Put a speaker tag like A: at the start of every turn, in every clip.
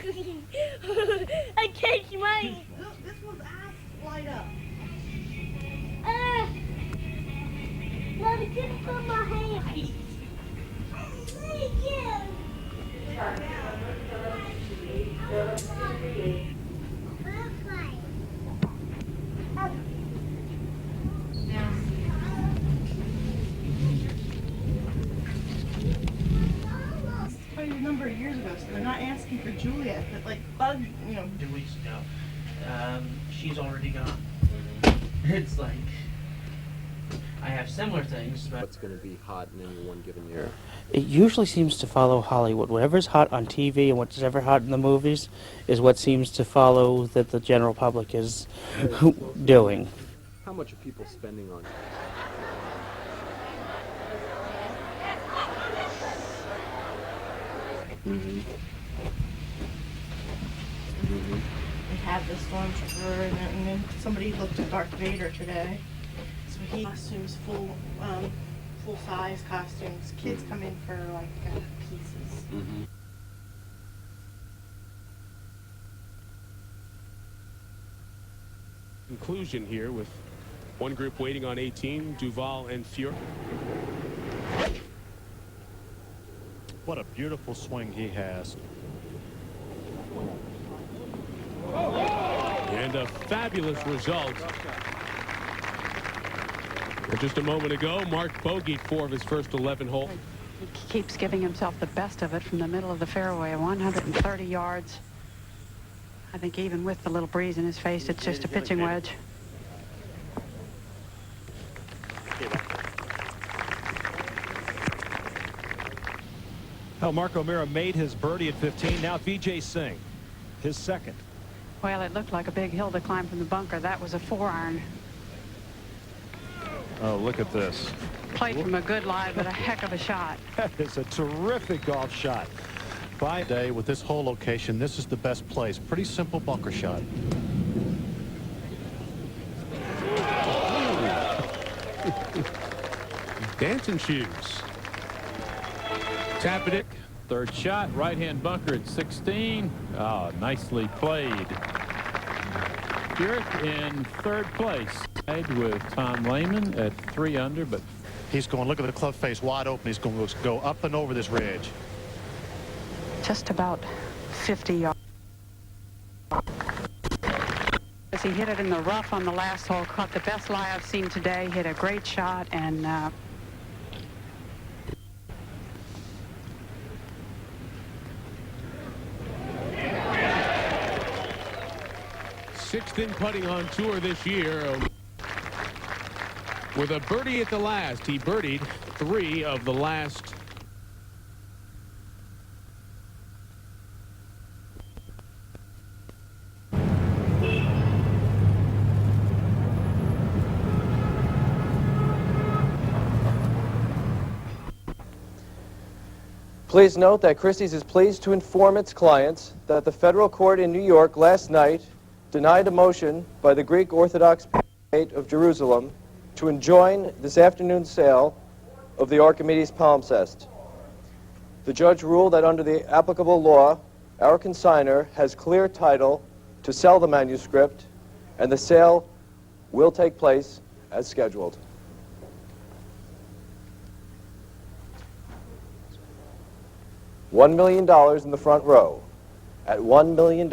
A: I can't mine.
B: Look, this one's eyes light up.
A: Love, it didn't put my hand. Thank you.
B: A number of years ago, so they're not asking for Juliet, but like Bug, you know.
C: 2 weeks ago. She's already gone. It's like, I have similar things, but
D: What's going to be hot in any one given year?
E: It usually seems to follow Hollywood. Whatever's hot on TV and what's ever hot in the movies is what seems to follow that the general public is doing.
D: How much are people spending on?
B: We had the stormtrooper, and then somebody looked at Darth Vader today. So he costumes full size costumes. Kids come in for like pieces.
F: Conclusion here with one group waiting on 18, Duval and Fuhr.
G: What a beautiful swing he has.
F: And a fabulous result. And just a moment ago, Mark bogeyed 4 of his first 11 holes.
H: He keeps giving himself the best of it from the middle of the fairway, 130 yards. I think even with the little breeze in his face, it's just a pitching wedge.
G: Well, Mark O'Meara made his birdie at 15. Now Vijay Singh, his second.
H: Well, it looked like a big hill to climb from the bunker. That was a 4-iron.
G: Oh, look at this.
H: Played from a good lie, but a heck of a shot.
G: That is a terrific golf shot. By day with this hole location, this is the best place. Pretty simple bunker shot.
F: Dancing shoes.
I: Tapadick, third shot, right-hand bunker at 16. Oh, nicely played. Furyk in third place, tied with Tom Lehman at 3 under, but
G: he's going, look at the club face wide open. He's going to go up and over this ridge.
H: Just about 50 yards. As he hit it in the rough on the last hole, caught the best lie I've seen today, hit a great shot, and
F: Sixth in putting on tour this year. With a birdie at the last, he birdied 3 of the last.
J: Please note that Christie's is pleased to inform its clients that the federal court in New York last night denied a motion by the Greek Orthodox Patriarchate of Jerusalem to enjoin this afternoon's sale of the Archimedes palimpsest. The judge ruled that under the applicable law, our consignor has clear title to sell the manuscript, and the sale will take place as scheduled. $1 million in the front row, at $1 million,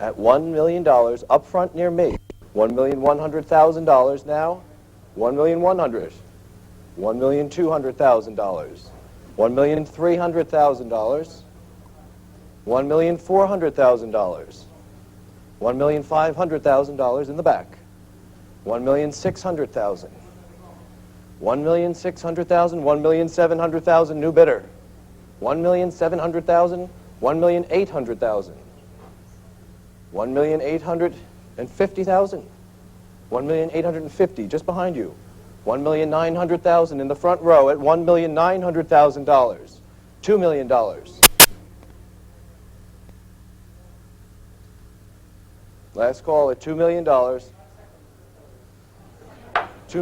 J: at $1 million, up front near me. $1,100,000 now, $1,100,000, $1,200,000, $1,300,000, $1,400,000, $1,500,000 in the back, $1,600,000, $1,600,000, $1,700,000 new bidder. 1,700,000, 1,800,000, 1,850,000, 1,850 just behind you, 1,900,000 in the front row at $1,900,000, $2 million. Last call at $2 million. $2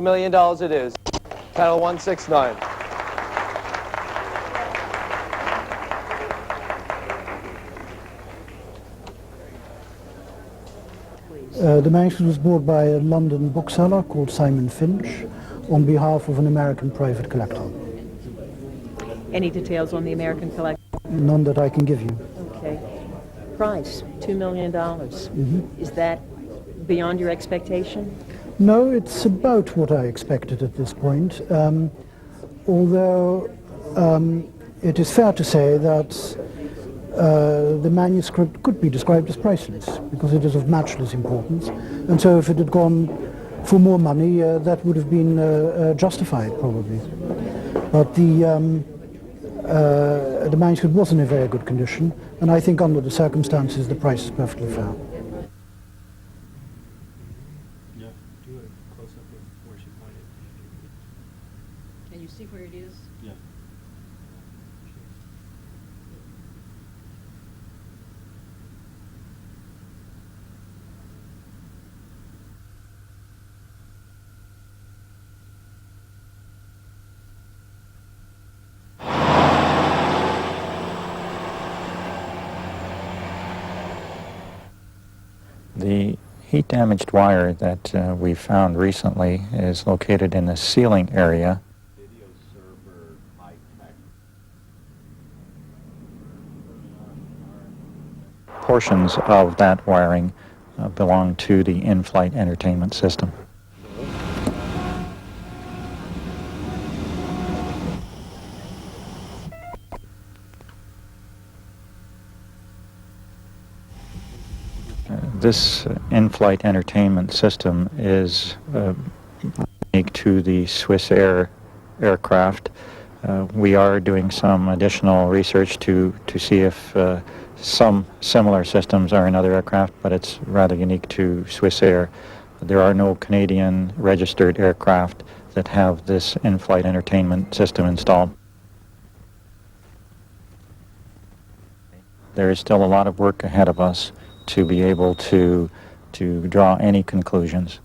J: million it is. Panel 169.
K: The manuscript was bought by a London bookseller called Simon Finch on behalf of an American private collector.
L: Any details on the American collection?
K: None that I can give you.
L: Okay. Price, $2 million. Is that beyond your expectation?
K: No, it's about what I expected at this point. Although it is fair to say that the manuscript could be described as priceless because it is of matchless importance. And so if it had gone for more money, that would have been justified probably. But the manuscript was in a very good condition, and I think under the circumstances the price is perfectly fair.
M: Yeah, do a close-up of where she pointed.
L: Can you see where it is?
M: Yeah.
N: The heat-damaged wire that we found recently is located in the ceiling area. Portions of that wiring belong to the in-flight entertainment system. This in-flight entertainment system is unique to the Swissair aircraft. We are doing some additional research to see if some similar systems are in other aircraft, but it's rather unique to Swissair. There are no Canadian registered aircraft that have this in-flight entertainment system installed. There is still a lot of work ahead of us to be able to draw any conclusions.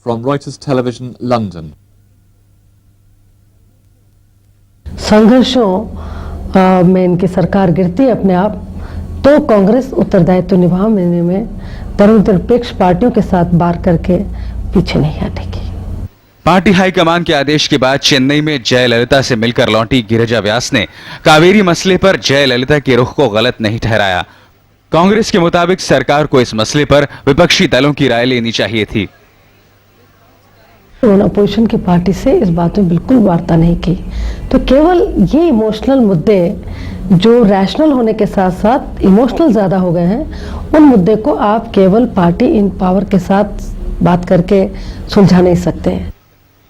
O: from Reuters Television, London.
P: संघर्षों में इनकी सरकार गिरती है अपने आप, तो कांग्रेस उत्तरदायित्व निभाने में धर्मनिरपेक्ष पार्टियों के साथ बार करके पीछे नहीं हटेगी।
Q: पार्टी हाईकमान के आदेश के बाद चेन्नई में जयललिता से मिलकर लौटी गिरिजा व्यास ने कावेरी मसले पर जयललिता के रुख को गलत नहीं ठहराया। कांग्रेस के मुताबिक सरकार को इस मसले पर विपक्षी दलों की राय लेनी चाहिए थी।
P: उन्होंने अपोजिशन की पार्टी से इस बात में बिल्कुल वार्ता नहीं की, तो केवल ये इमोशनल मुद्दे जो रैशनल होने के साथ साथ इमोशनल ज्यादा हो गए हैं, उन मुद्दे को आप केवल पार्टी इन पावर के साथ बात करके सुलझा नहीं सकते हैं।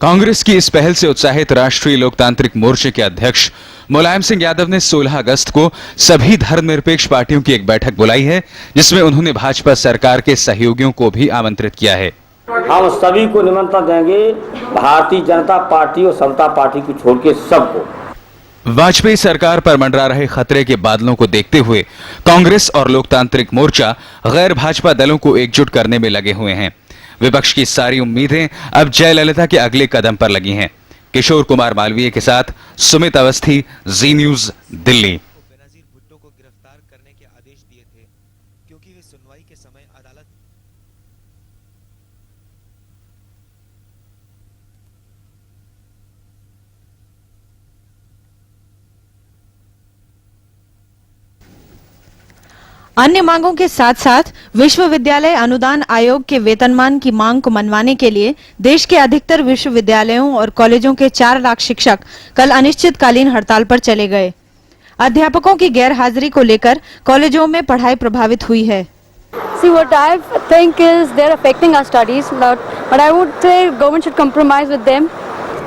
Q: कांग्रेस की इस पहल से उत्साहित राष्ट्रीय लोकतांत्रिक मोर्चे के अध्यक्ष मुलायम सिंह यादव ने 16 अगस्त को सभी धर्मनिरपेक्ष पार्टियों की एक बैठक बुलाई है, जिसमें उन्होंने भाजपा सरकार के सहयोगियों को भी आमंत्रित किया है।
R: हम सभी को निमंत्रण देंगे, भारतीय जनता पार्टी और समता पार्टी को छोड़ के सबको।
Q: वाजपेयी सरकार पर मंडरा रहे खतरे के बादलों को देखते हुए कांग्रेस और लोकतांत्रिक मोर्चा गैर भाजपा दलों को एकजुट करने में लगे हुए हैं। विपक्ष की सारी उम्मीदें अब जयललिता के अगले कदम पर लगी हैं। किशोर कुमार मालवीय के साथ सुमित अवस्थी, जी न्यूज, दिल्ली।
S: अन्य मांगों के साथ साथ विश्वविद्यालय अनुदान आयोग के वेतनमान की मांग को मनवाने के लिए देश के अधिकतर विश्वविद्यालयों और कॉलेजों के 4 लाख शिक्षक कल अनिश्चितकालीन हड़ताल पर चले गए। अध्यापकों की गैर हाजिरी को लेकर कॉलेजों में पढ़ाई प्रभावित हुई है।
T: See, what I think is they're affecting our studies, but I would say government should compromise with them.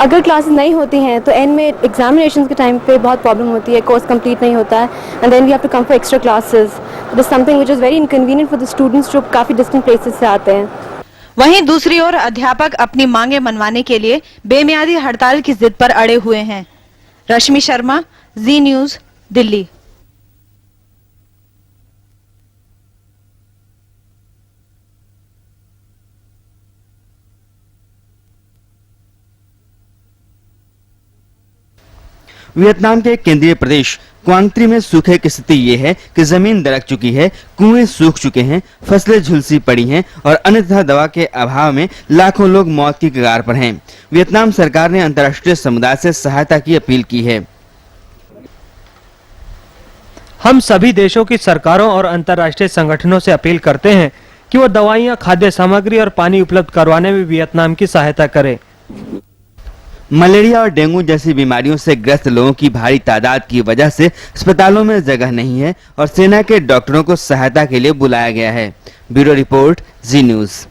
T: अगर क्लासेस नहीं होती हैं तो एंड में एग्जामिनेशंस के टाइम पे बहुत प्रॉब्लम होती है, कोर्स कंप्लीट नहीं होता है, and then we have to come for extra classes. This is something which is very inconvenient for the students जो काफी डिस्टेंट प्लेसेस से आते हैं।
S: वहीं दूसरी ओर अध्यापक अपनी मांगे मनवाने के लिए बेमियादी हड़ताल की जिद पर अड़े हुए हैं। रश्मि शर्मा, जी न्यूज, दिल्ली।
U: वियतनाम के केंद्रीय प्रदेश क्वांग त्री में सूखे की स्थिति ये है कि जमीन दरक चुकी है, कुएं सूख चुके हैं, फसलें झुलसी पड़ी हैं और अन्यथा दवा के अभाव में लाखों लोग मौत की कगार पर हैं। वियतनाम सरकार ने अंतर्राष्ट्रीय समुदाय से सहायता की अपील की है।
V: हम सभी देशों की सरकारों और अंतर्राष्ट्रीय संगठनों से अपील करते हैं कि वो दवाइयां, खाद्य सामग्री और पानी उपलब्ध करवाने में वियतनाम की सहायता करें।
U: मलेरिया और डेंगू जैसी बीमारियों से ग्रस्त लोगों की भारी तादाद की वजह से अस्पतालों में जगह नहीं है और सेना के डॉक्टरों को सहायता के लिए बुलाया गया है। Bureau report, Zee news.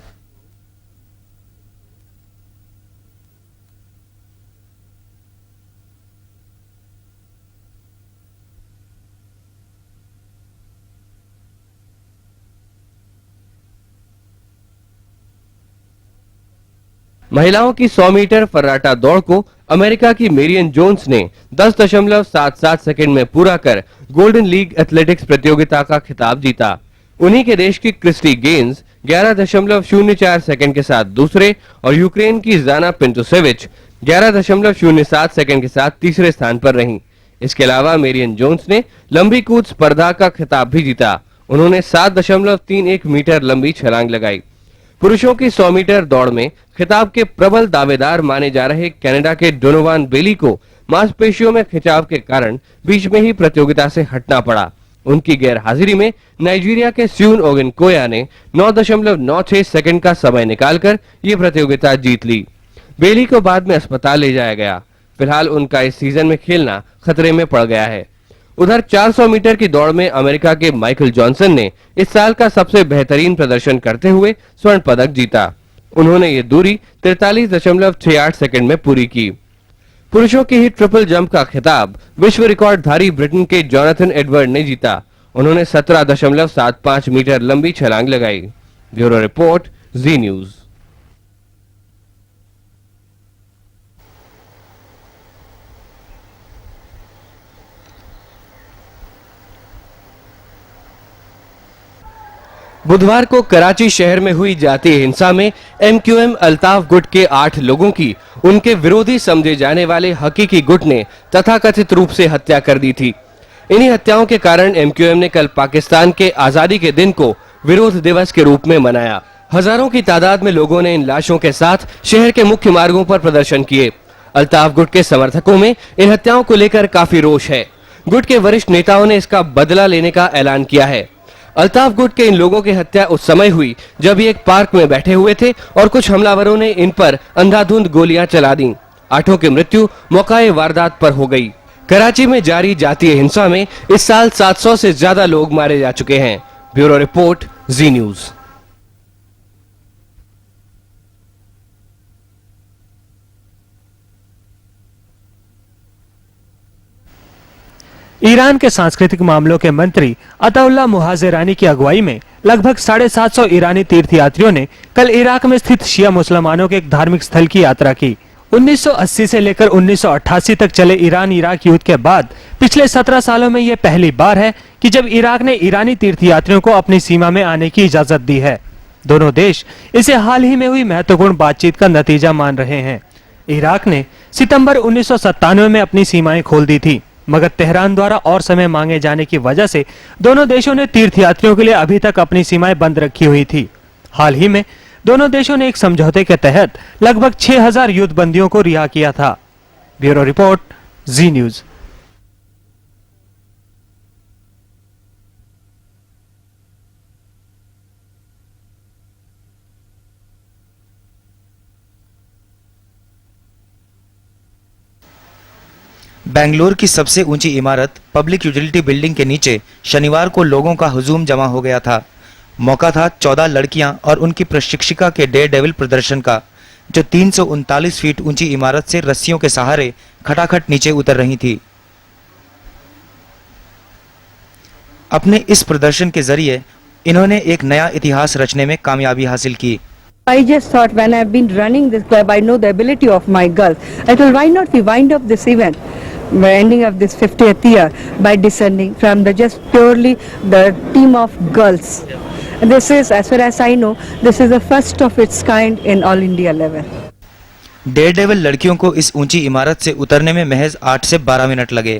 W: महिलाओं की 100 मीटर फर्राटा दौड़ को अमेरिका की मेरियन जोन्स ने 10.77 सेकंड में पूरा कर गोल्डन लीग एथलेटिक्स प्रतियोगिता का खिताब जीता। उन्हीं के देश की क्रिस्टी गेन्स 11.04 सेकंड के साथ दूसरे और यूक्रेन की जाना पिंटुसेविच 11.07 सेकंड के साथ तीसरे स्थान पर रहीं। इसके अलावा मेरियन जोन्स ने लंबी कूद स्पर्धा का खिताब भी जीता। उन्होंने 7.31 मीटर लंबी छलांग लगाई। पुरुषों की 100 मीटर दौड़ में खिताब के प्रबल दावेदार माने जा रहे कनाडा के डोनोवान बेली को मांसपेशियों में खिंचाव के कारण बीच में ही प्रतियोगिता से हटना पड़ा। उनकी गैर हाजिरी में नाइजीरिया के स्यून ओगन कोया ने 9.96 सेकंड का समय निकालकर ये प्रतियोगिता जीत ली। बेली को बाद में अस्पताल ले जाया गया। फिलहाल उनका इस सीजन में खेलना खतरे में पड़ गया है। उधर 400 मीटर की दौड़ में अमेरिका के माइकल जॉनसन ने इस साल का सबसे बेहतरीन प्रदर्शन करते हुए स्वर्ण पदक जीता। उन्होंने ये दूरी 43.68 सेकंड में पूरी की। पुरुषों की ही ट्रिपल जंप का खिताब विश्व रिकॉर्डधारी ब्रिटेन के जॉनथन एडवर्ड ने जीता। उन्होंने 17.75 मीटर लंबी छलांग लगाई। Bureau report, Zee news. बुधवार को कराची शहर में हुई जातीय हिंसा में MQM अल्ताफ गुट के 8 लोगों की उनके विरोधी समझे जाने वाले हकीकी गुट ने तथाकथित रूप से हत्या कर दी थी। इन्हीं हत्याओं के कारण MQM ने कल पाकिस्तान के आजादी के दिन को विरोध दिवस के रूप में मनाया। हजारों की तादाद में लोगों ने इन लाशों के साथ शहर के मुख्य मार्गों पर प्रदर्शन किए। अल्ताफ गुट के समर्थकों में इन हत्याओं को लेकर काफी रोष है। गुट के वरिष्ठ नेताओं ने इसका बदला लेने का ऐलान किया है। अल्ताफ गुट के इन लोगों की हत्या उस समय हुई जब ये एक पार्क में बैठे हुए थे और कुछ हमलावरों ने इन पर अंधाधुंध गोलियां चला दी। 8 की मृत्यु मौकाए वारदात पर हो गई। कराची में जारी जातीय हिंसा में इस साल 700 से ज्यादा लोग मारे जा चुके हैं। Bureau report, Zee news.
V: Iran के सांस्कृतिक मामलों के मंत्री अताउल्लाह मुहाजिरानी की अगुवाई में लगभग 750 ईरानी तीर्थयात्रियों ने कल इराक में स्थित शिया मुसलमानों के एक धार्मिक स्थल की यात्रा की। 1980 से लेकर 1988 तक चले ईरान इराक युद्ध के बाद पिछले 17 सालों में यह पहली बार है कि जब इराक ने ईरानी तीर्थयात्रियों को अपनी सीमा में आने की इजाजत दी है। दोनों देश इसे हाल ही में हुई महत्वपूर्ण बातचीत का नतीजा मान रहे हैं। इराक ने सितंबर 1997 में अपनी सीमाएं खोल दी थी, मगर तेहरान द्वारा और समय मांगे जाने की वजह से दोनों देशों ने तीर्थयात्रियों के लिए अभी तक अपनी सीमाएं बंद रखी हुई थी। हाल ही में दोनों देशों ने एक समझौते के तहत लगभग 6000 युद्ध बंदियों को रिहा किया था। Bureau report, Zee news.
A: Bengaluru की सबसे ऊंची इमारत पब्लिक यूटिलिटी बिल्डिंग के नीचे शनिवार को लोगों का हुजूम जमा हो गया था। मौका था 14 लड़कियां और उनकी प्रशिक्षिका के डेयर डेविल प्रदर्शन का, जो 339 फीट ऊंची इमारत से रस्सियों के सहारे खटाखट नीचे उतर रही थी। अपने इस प्रदर्शन के जरिए इन्होंने एक नया इतिहास रचने में कामयाबी हासिल की।
C: I just thought when I've been running this club, I know the ability of my girls. I thought, why not we wind up this event, by ending of this 50th year, by descending from the just purely the team of girls. And this is, as far as I know, this is the first of its kind in all India level.
A: Daredevil लड़कियों को इस ऊंची इमारत से उतरने में महज 8 से 12 मिनट लगे।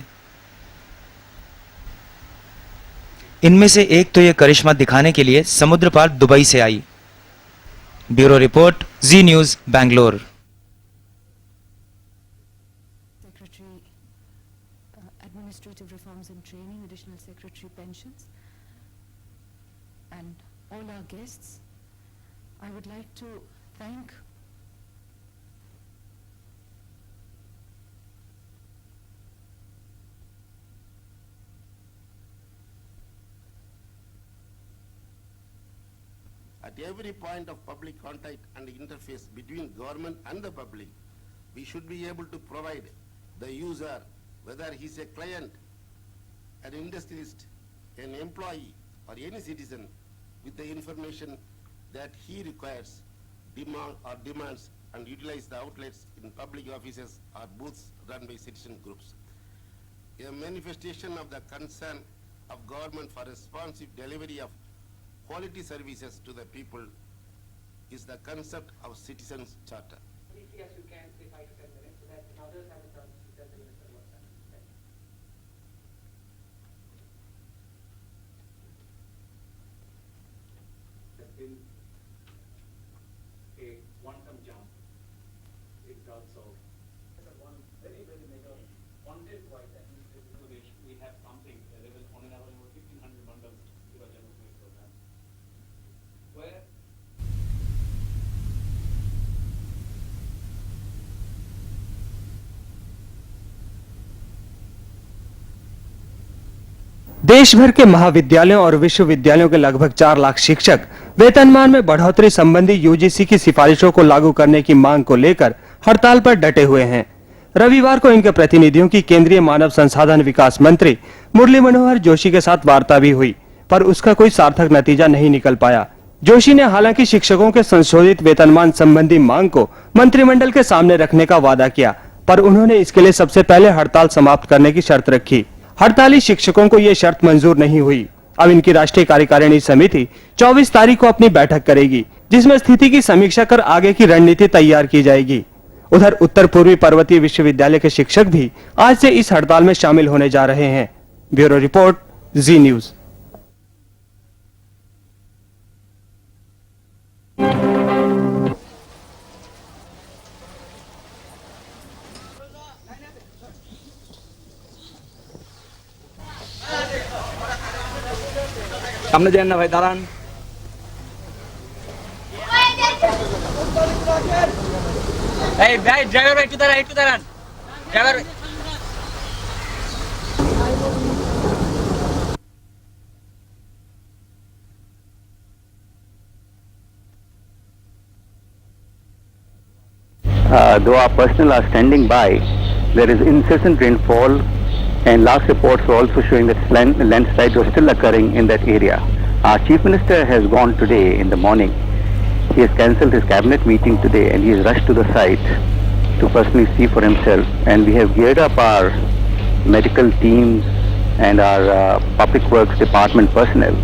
A: इनमें से एक तो ये करिश्मा दिखाने के लिए समुद्र पार दुबई से आई। Bureau report, Zee news, Bangalore.
E: Administrative reforms and training, additional secretary pensions, and all our guests. I would like to thank
X: at every point of public contact and interface between government and the public, we should be able to provide the user, whether he's a client, an industrialist, an employee, or any citizen, with the information that he requires, demands, and utilize the outlets in public offices or booths run by citizen groups. A manifestation of the concern of government for responsive delivery of quality services to the people is the concept of Citizens Charter.
Y: Yes, you can say 5 to 10 minutes so that others have a chance to tell the minister what's happening. There's been a quantum jump in terms of one very, very major content-wise administrative. We have something level on an average of 1500 bundles to a general program. Where
V: देश भर के महाविद्यालयों और विश्वविद्यालयों के लगभग 4 लाख शिक्षक वेतनमान में बढ़ोतरी संबंधी यूजीसी की सिफारिशों को लागू करने की मांग को लेकर हड़ताल पर डटे हुए हैं। रविवार को इनके प्रतिनिधियों की केंद्रीय मानव संसाधन विकास मंत्री मुरली मनोहर जोशी के साथ वार्ता भी हुई, पर उसका कोई सार्थक नतीजा नहीं निकल पाया। जोशी ने हालांकि शिक्षकों के संशोधित वेतनमान संबंधी मांग को मंत्रिमंडल के सामने रखने का वादा किया, पर उन्होंने इसके लिए सबसे पहले हड़ताल समाप्त करने की शर्त रखी। हड़ताली शिक्षकों को ये शर्त मंजूर नहीं हुई। अब इनकी राष्ट्रीय कार्यकारिणी समिति 24 तारीख को अपनी बैठक करेगी, जिसमें स्थिति की समीक्षा कर आगे की रणनीति तैयार की जाएगी। उधर उत्तर पूर्वी पर्वतीय विश्वविद्यालय के शिक्षक भी आज से इस हड़ताल में शामिल होने जा रहे हैं। Bureau report, Zee news.
B: সামনে যান না ভাই, দাঁড়ান। এই ভাই, ড্রাইভার ভাই একটু দাঁড়ান, একটু দাঁড়ান। Driver
D: Though our personnel are standing by, there is incessant rainfall, and last reports were also showing that landslides were still occurring in that area. Our Chief Minister has gone today in the morning. He has cancelled his cabinet meeting today and he has rushed to the site to personally see for himself. And we have geared up our medical teams and our public works department personnel.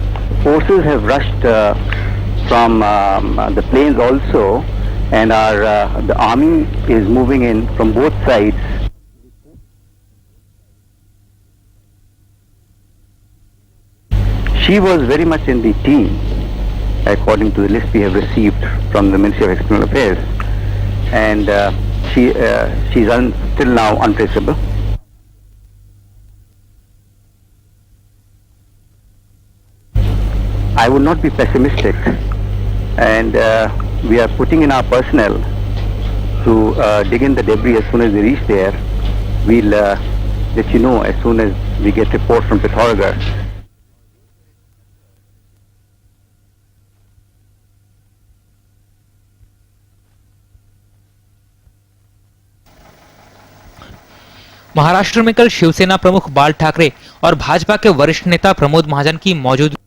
D: Forces have rushed from the plains also, and the army is moving in from both sides. She was very much in the team, according to the list we have received from the Ministry of External Affairs, and she's still now untraceable. I would not be pessimistic, and we are putting in our personnel to dig in the debris as soon as they reach there. We'll let you know as soon as we get report from Pithoragarh.
G: Maharashtra में कल शिवसेना प्रमुख बाल ठाकरे और भाजपा के वरिष्ठ नेता प्रमोद महाजन की मौजूदगी